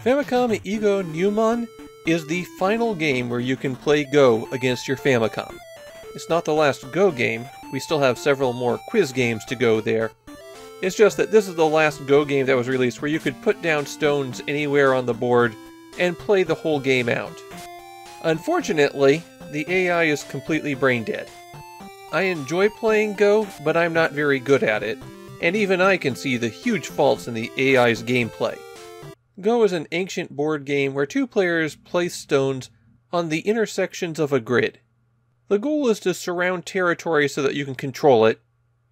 Famicom囲碁Nyuumon is the final game where you can play Go against your Famicom. It's not the last Go game, we still have several more quiz games to go there. It's just that this is the last Go game that was released where you could put down stones anywhere on the board and play the whole game out. Unfortunately, the AI is completely brain dead. I enjoy playing Go, but I'm not very good at it, and even I can see the huge faults in the AI's gameplay. Go is an ancient board game where two players place stones on the intersections of a grid. The goal is to surround territory so that you can control it,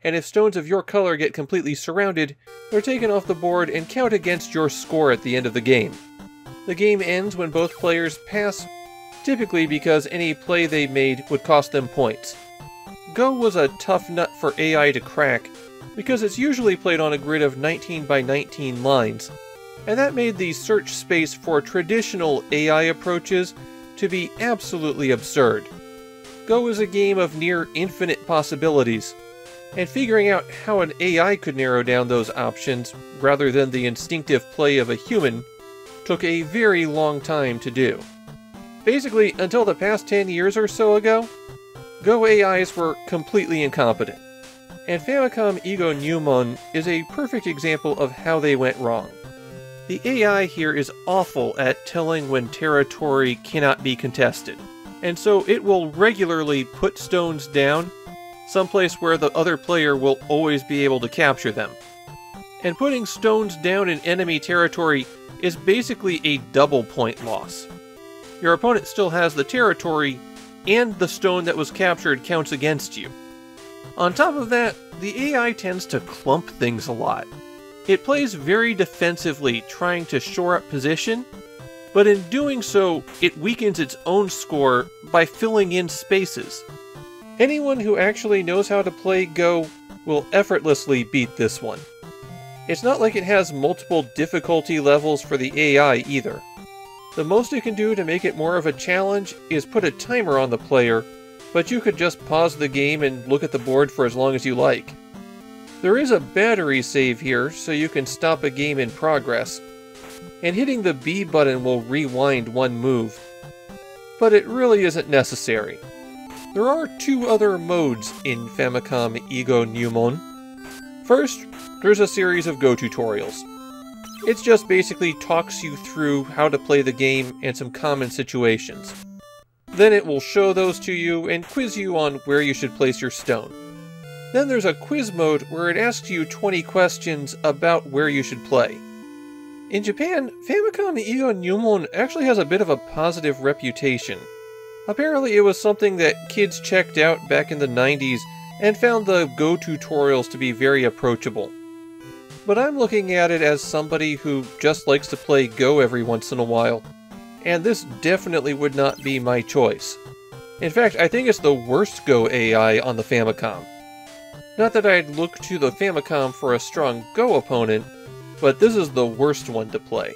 and if stones of your color get completely surrounded, they're taken off the board and count against your score at the end of the game. The game ends when both players pass, typically because any play they made would cost them points. Go was a tough nut for AI to crack, because it's usually played on a grid of 19 by 19 lines, and that made the search space for traditional AI approaches to be absolutely absurd. Go is a game of near infinite possibilities, and figuring out how an AI could narrow down those options, rather than the instinctive play of a human, took a very long time to do. Basically, until the past 10 years or so ago, Go AIs were completely incompetent, and Famicom囲碁Nyuumon is a perfect example of how they went wrong. The AI here is awful at telling when territory cannot be contested, and so it will regularly put stones down someplace where the other player will always be able to capture them. And putting stones down in enemy territory is basically a double point loss. Your opponent still has the territory, and the stone that was captured counts against you. On top of that, the AI tends to clump things a lot. It plays very defensively, trying to shore up position, but in doing so, it weakens its own score by filling in spaces. Anyone who actually knows how to play Go will effortlessly beat this one. It's not like it has multiple difficulty levels for the AI either. The most it can do to make it more of a challenge is put a timer on the player, but you could just pause the game and look at the board for as long as you like. There is a battery save here, so you can stop a game in progress, and hitting the B button will rewind one move, but it really isn't necessary. There are two other modes in Famicom囲碁Nyuumon. First, there's a series of Go tutorials. It just basically talks you through how to play the game and some common situations. Then it will show those to you and quiz you on where you should place your stone. Then there's a quiz mode where it asks you 20 questions about where you should play. In Japan, Famicom囲碁Nyuumon actually has a bit of a positive reputation. Apparently it was something that kids checked out back in the 90s and found the Go tutorials to be very approachable. But I'm looking at it as somebody who just likes to play Go every once in a while, and this definitely would not be my choice. In fact, I think it's the worst Go AI on the Famicom. Not that I'd look to the Famicom for a strong Go opponent, but this is the worst one to play.